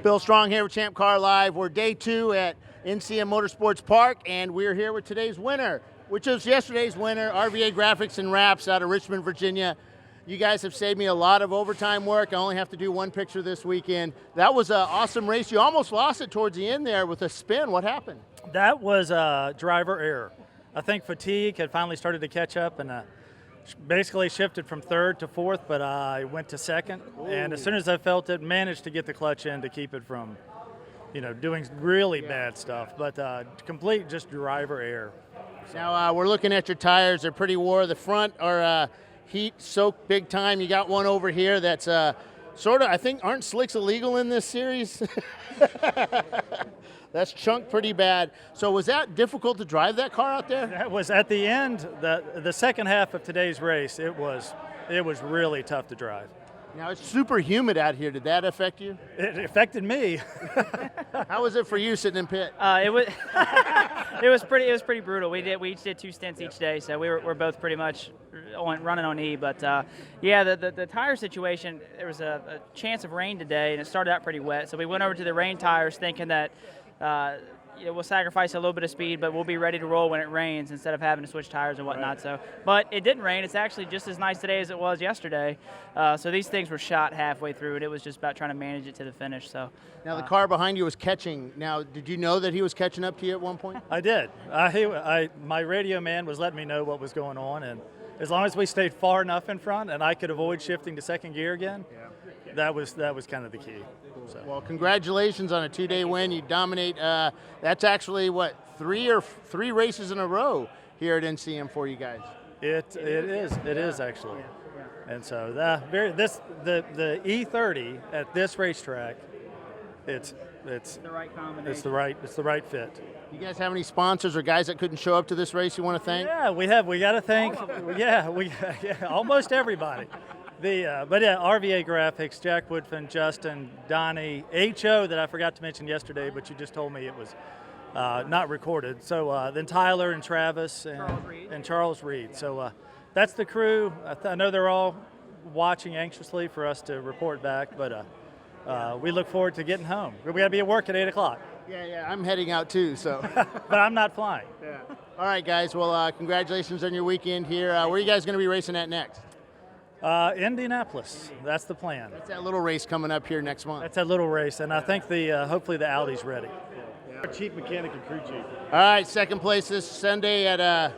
Bill Strong here with ChampCar Live. We're day 2 at NCM Motorsports Park, and we're here with today's winner, which was yesterday's winner, RVA Graphics and Wraps out of Richmond, Virginia. You guys have saved me a lot of overtime work. I only have to do one picture this weekend. That was an awesome race. You almost lost it towards the end there with a spin. What happened? That was driver error. I think fatigue had finally started to catch up, and basically shifted from third to fourth, but I went to second. Ooh. And as soon as I felt it, managed to get the clutch in to keep it from, doing really bad stuff. But complete just driver error. Now we're looking at your tires. They're pretty wore. The front are heat soaked big time. You got one over here that's sort of, I think, aren't slicks illegal in this series? That's chunked pretty bad. So was that difficult to drive that car out there? That was at the end, the second half of today's race. It was really tough to drive. Now it's super humid out here. Did that affect you? It affected me. How was it for you sitting in pit? It was it was pretty brutal. We each did 2 stints each day, so we're both pretty much running on E. But yeah, the tire situation, there was a chance of rain today, and it started out pretty wet. So we went over to the rain tires, thinking that we'll sacrifice a little bit of speed, but we'll be ready to roll when it rains instead of having to switch tires and whatnot. Right. So, but it didn't rain. It's actually just as nice today as it was yesterday. So these things were shot halfway through, and it was just about trying to manage it to the finish. So now the car behind you was catching. Now, did you know that he was catching up to you at one point? I did. My radio man was letting me know what was going on, and as long as we stayed far enough in front and I could avoid shifting to second gear again, that was kind of the key. So. Well, congratulations on a 2-day win. You dominate. That's actually what, three races in a row here at NCM for you guys. It is actually. Yeah. And so the E30 at this racetrack, it's the right combination. It's the right fit. You guys have any sponsors or guys that couldn't show up to this race you want to thank? Yeah, we have. We got to thank. Almost everybody. RVA Graphics, Jack Woodfin, Justin, Donnie, HO that I forgot to mention yesterday, but you just told me it was not recorded. So then Tyler and Travis and Charles Reed. So that's the crew. I know they're all watching anxiously for us to report back, but we look forward to getting home. We got to be at work at 8 o'clock. Yeah, I'm heading out too, so. But I'm not flying. Yeah. All right, guys. Well, congratulations on your weekend here. Where are you guys going to be racing at next? Indianapolis. That's the plan. That's that little race coming up here next month. That's that little race, and I think hopefully the Audi's ready. Our chief mechanic and crew chief. All right, second place this Sunday at at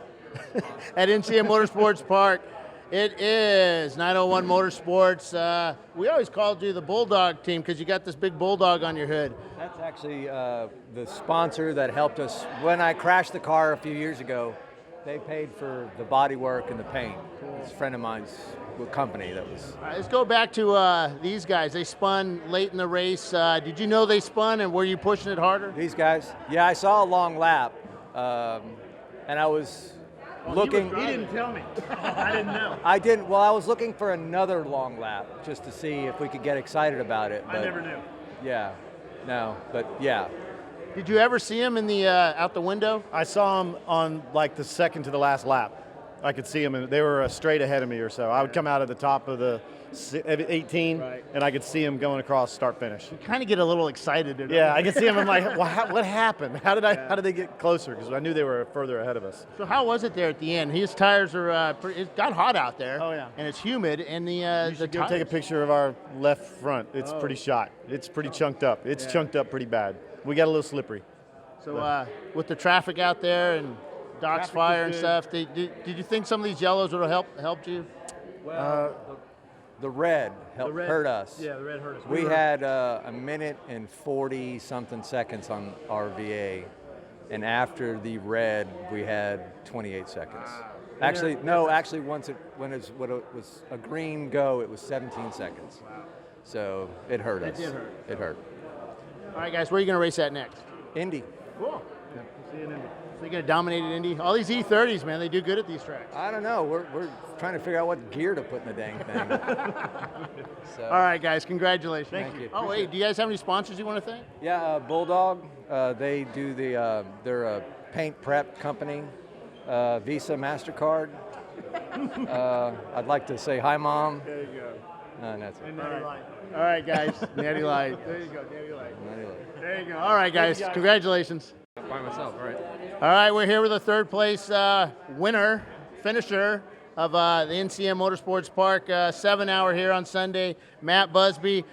NCM Motorsports Park. It is 901 Motorsports. We always called you the Bulldog team because you got this big Bulldog on your hood. That's actually the sponsor that helped us. When I crashed the car a few years ago, they paid for the body work and the paint. It's a friend of mine's company that was. All right, let's go back to these guys. They spun late in the race. Did you know they spun, and were you pushing it harder? These guys? Yeah, I saw a long lap, and I was looking. He didn't tell me. I didn't know. I didn't. Well, I was looking for another long lap just to see if we could get excited about it. But, I never knew. Yeah, no, but yeah. Did you ever see him in the out the window? I saw him on like the second to the last lap. I could see them, and they were straight ahead of me or so. I would come out at the top of the 18, and I could see them going across start finish. You kind of get a little excited. Yeah, I could see them. I'm like, what happened? How did they get closer? Because I knew they were further ahead of us. So how was it there at the end? His tires are it got hot out there. Oh yeah, and it's humid. And you should go take a picture of our left front. It's pretty shot. It's pretty chunked up. It's chunked up pretty bad. We got a little slippery. So with the traffic out there and Doc's fire and stuff, did you think some of these yellows would have helped you? Well, the red hurt us. Yeah, the red hurt us. We had a minute and 40-something seconds on RVA, and after the red, we had 28 seconds. Actually, no. Actually, when it was a green go, it was 17 seconds. Wow. So it hurt us. It did hurt. It hurt. All right, guys, where are you going to race at next? Indy. Cool. Yeah, see you in Indy. So you're going to dominate at Indy? All these E30s, man, they do good at these tracks. I don't know. We're trying to figure out what gear to put in the dang thing. So. All right, guys, congratulations. Thank you. Oh, wait, do you guys have any sponsors you want to thank? Yeah, Bulldog. They do they're a paint prep company. Visa, MasterCard. I'd like to say hi, Mom. There you go. That's it. And Natty Light. All right, guys. Natty Light. There you go, Natty Light. Natty Light. There you go. All right, guys. Congratulations. By myself, all right. All right, we're here with the third place winner, finisher of the NCM Motorsports Park 7-hour here on Sunday, Matt Busby.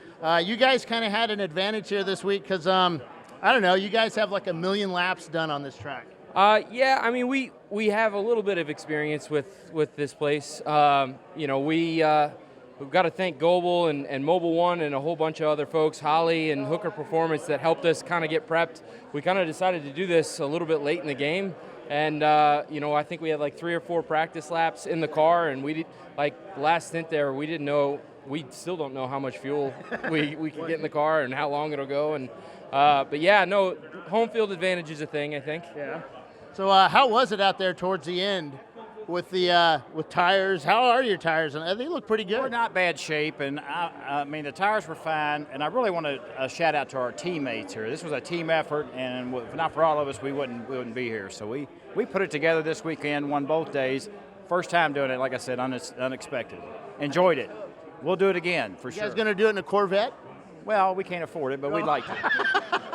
You guys kind of had an advantage here this week because, I don't know, you guys have like 1 million laps done on this track. Yeah, I mean, we have a little bit of experience with this place. You know, we've got to thank Goebel and Mobile One and a whole bunch of other folks, Holly and Hooker Performance, that helped us kind of get prepped. We kind of decided to do this a little bit late in the game, and you know, I think we had like 3 or 4 practice laps in the car, and we did, like the last stint there, we didn't know. We still don't know how much fuel we can get in the car and how long it'll go. And but yeah, no, home field advantage is a thing, I think. Yeah. So how was it out there towards the end with the with tires? How are your tires? And they look pretty good. We're not bad shape, and I mean the tires were fine. And I really want to shout out to our teammates here. This was a team effort, and if not for all of us, we wouldn't be here. So we put it together this weekend, won both days. First time doing it, like I said, unexpected. Enjoyed it. We'll do it again for sure. You guys going to do it in a Corvette? Well, we can't afford it, but we'd like to.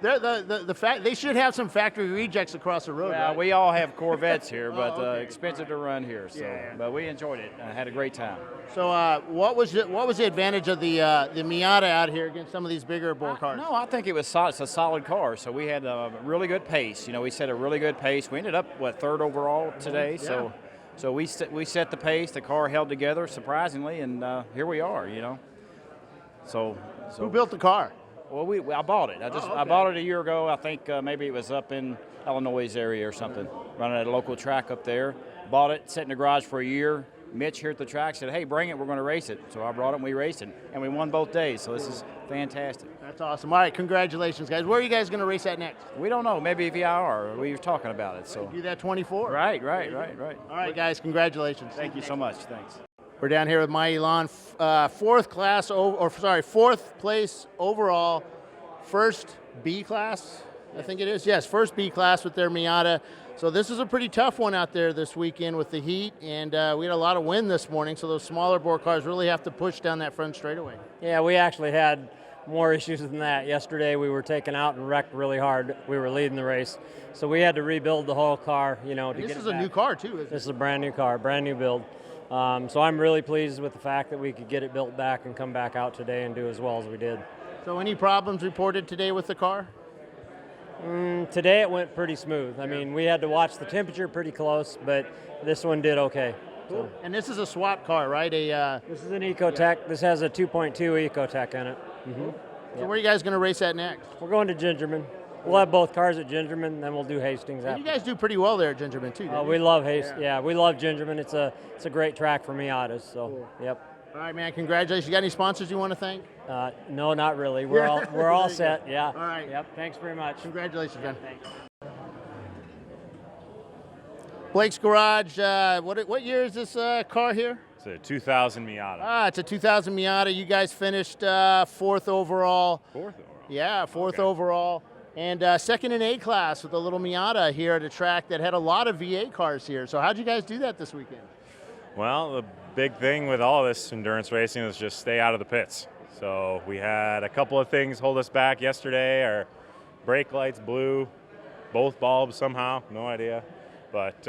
The fact they should have some factory rejects across the road. Well, right? we all have Corvettes here, but okay. expensive to run here. So, Yeah. but we enjoyed it. and had a great time. So what was the advantage of the Miata out here against some of these bigger bull cars? No, I think it's a solid car. So we had a really good pace. You know, we set a really good pace. We ended up third overall today. Yeah. So we set the pace. The car held together surprisingly, and here we are. You know. So Who built the car? Well, I bought it. Okay. I bought it a year ago. I think maybe it was up in Illinois area or something, running at a local track up there. Bought it, sat in the garage for a year. Mitch here at the track said, "Hey, bring it. We're going to race it." So I brought it and we raced it, and we won both days. So this is fantastic. That's awesome. All right, congratulations, guys. Where are you guys going to race at next? We don't know. Maybe VIR. We were talking about it. So Do that 24. right. All right, guys. Congratulations. Thank you so much. Thanks. We're down here with my Elon, fourth place overall, first B class, I think it is. Yes, first B class with their Miata. So this is a pretty tough one out there this weekend with the heat, and we had a lot of wind this morning, so those smaller bore cars really have to push down that front straightaway. Yeah, we actually had more issues than that. Yesterday we were taken out and wrecked really hard. We were leading the race. So we had to rebuild the whole car, you know, to get it back. This is a new car too, isn't it? This is a brand new car, brand new build. So I'm really pleased with the fact that we could get it built back and come back out today and do as well as we did. So any problems reported today with the car? Today it went pretty smooth. I mean, we had to watch the temperature pretty close, but this one did okay. Cool. And this is a swap car, right? This is an Ecotec. This has a 2.2 Ecotec in it. So where are you guys going to race at next? We're going to Gingerman. We'll have both cars at Gingerman, then we'll do Hastings And after. you guys do pretty well there at Gingerman too, don't you? We love Hastings. Yeah, we love Gingerman. It's a great track for Miatas. So, Cool. Yep. All right, man. Congratulations. You got any sponsors you want to thank? No, not really. We're all set. Yeah. All right. Yep. Thanks very much. Congratulations, man. Thanks. Blake's Garage. What year is this car here? It's a 2000 Miata. It's a 2000 Miata. You guys finished fourth overall. Fourth overall. Yeah, fourth Okay. overall. And second in A class with a little Miata here at a track that had a lot of VA cars here. So how'd you guys do that this weekend? Well, the big thing with all this endurance racing is just stay out of the pits. So we had a couple of things hold us back yesterday. Our brake lights blew, both bulbs somehow, no idea. But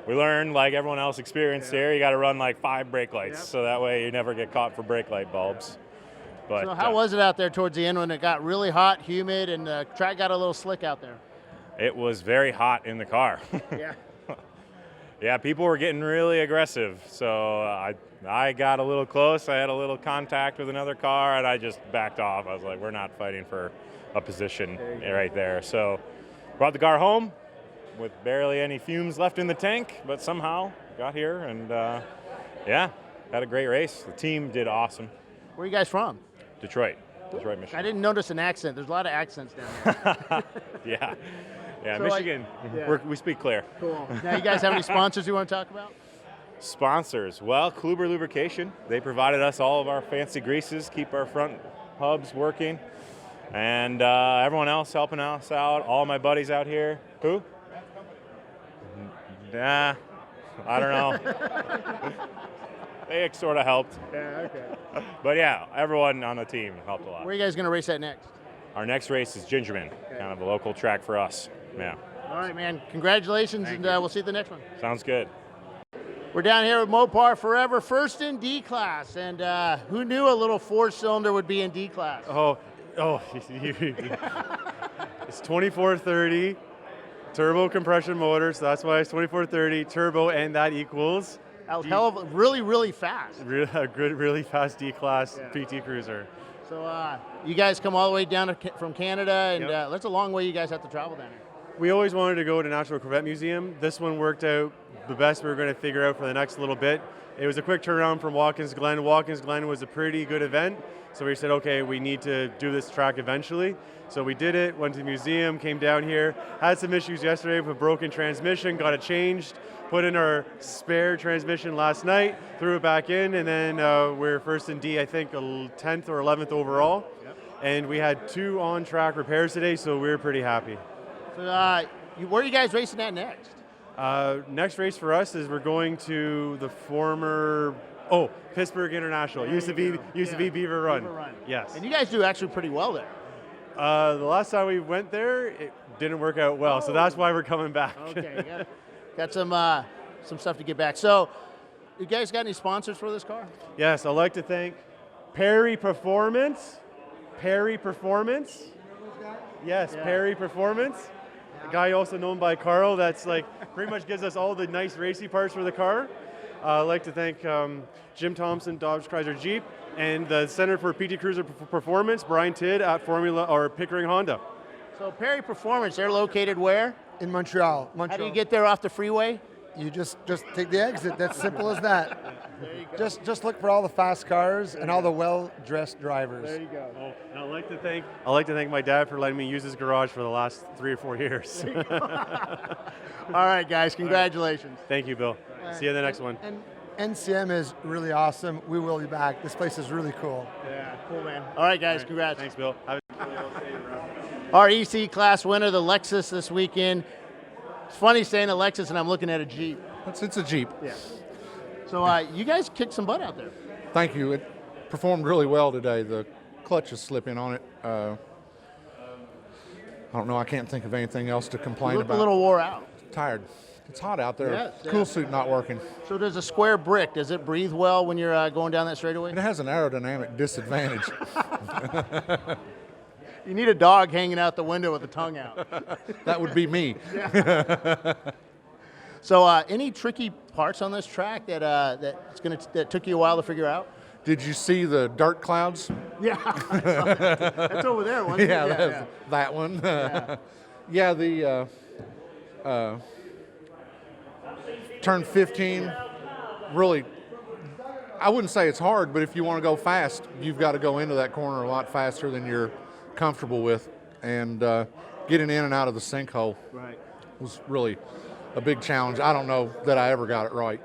we learned, like everyone else experienced here, you got to run like 5 brake lights, so that way you never get caught for brake light bulbs. But So how was it out there towards the end when it got really hot, humid, and the track got a little slick out there? it was very hot in the car. Yeah. Yeah, people were getting really aggressive. So I got a little close. I had a little contact with another car, and I just backed off. I was like, we're not fighting for a position right there. So brought the car home with barely any fumes left in the tank, but somehow got here, and yeah, had a great race. The team did awesome. Where are you guys from? Detroit, Michigan. I didn't notice an accent. There's a lot of accents down there. Yeah, yeah, So, Michigan. We speak clear. Cool. Now, you guys have any sponsors you want to talk about? Sponsors. Well, Kluber Lubrication. They provided us all of our fancy greases, keep our front hubs working. And everyone else helping us out. All my buddies out here. Who? Nah, I don't know. they sort of helped. Yeah, okay. But yeah, everyone on the team helped a lot. Where are you guys going to race at next? Our next race is Gingerman, kind of a local track for us. Yeah. All right, man. Congratulations, and we'll see you at the next one. Sounds good. We're down here with Mopar Forever, first in D class, and who knew a little 4-cylinder would be in D class? Oh, it's 2430 turbo compression motor, so that's why it's 2430 turbo, and that equals A hell of really, really fast. a good, really fast D class PT Cruiser. So you guys come all the way down from Canada, and Yep. that's a long way you guys have to travel down here. We always wanted to go to National Corvette Museum. This one worked out the best we were going to figure out for the next little bit. It was a quick turnaround from Watkins Glen. Watkins Glen was a pretty good event, so we said, okay, we need to do this track eventually. So we did it, went to the museum, came down here, had some issues yesterday with a broken transmission, got it changed, put in our spare transmission last night, threw it back in, and then we're first in D, I think 10th or 11th overall. Yep. And we had 2 on-track repairs today, so we were pretty happy. So where are you guys racing at next? Next race for us is we're going to the former Pittsburgh International. Used to be Beaver Run. Beaver Run. Yes. And you guys do actually pretty well there. The last time we went there, it didn't work out well, so that's why we're coming back. Okay, got some stuff to get back. So, you guys got any sponsors for this car? Yes, I'd like to thank Perry Performance. Yes, Perry Performance. A guy also known by Carl that's like pretty much gives us all the nice racy parts for the car. I'd like to thank Jim Thompson, Dodge Chrysler Jeep, and the Center for PT Cruiser Performance, Brian Tidd at Pickering Honda. So Perry Performance, they're located where? In Montreal. How do you get there off the freeway? You just take the exit. That's simple as that. There you go. Just look for all the fast cars and all the well-dressed drivers. There you go. Oh, and I'd like to thank my dad for letting me use his garage for the last 3 or 4 years. All right, guys, congratulations. Thank you, Bill. See you in the next one. And NCM is really awesome. We will be back. This place is really cool. Yeah, cool, man. All right, guys, congrats. Thanks, Bill. Our EC class winner, the Lexus this weekend. It's funny saying a Lexus and I'm looking at a Jeep. It's a Jeep. Yeah. So you guys kicked some butt out there. Thank you. It performed really well today. The clutch is slipping on it. I don't know. I can't think of anything else to complain You look about. a little wore out. Tired. It's hot out there. Yes, Cool yeah. suit not working. So does a square brick, does it breathe well when you're going down that straightaway? It has an aerodynamic disadvantage. You need a dog hanging out the window with the tongue out. That would be me. So any tricky parts on this track that took you a while to figure out? Did you see the dirt clouds? Yeah. That's over there, wasn't Yeah, it? that one. Yeah. The turn 15, really, I wouldn't say it's hard, but if you want to go fast, you've got to go into that corner a lot faster than you're comfortable with. And getting in and out of the sinkhole was really a big challenge. I don't know that I ever got it right.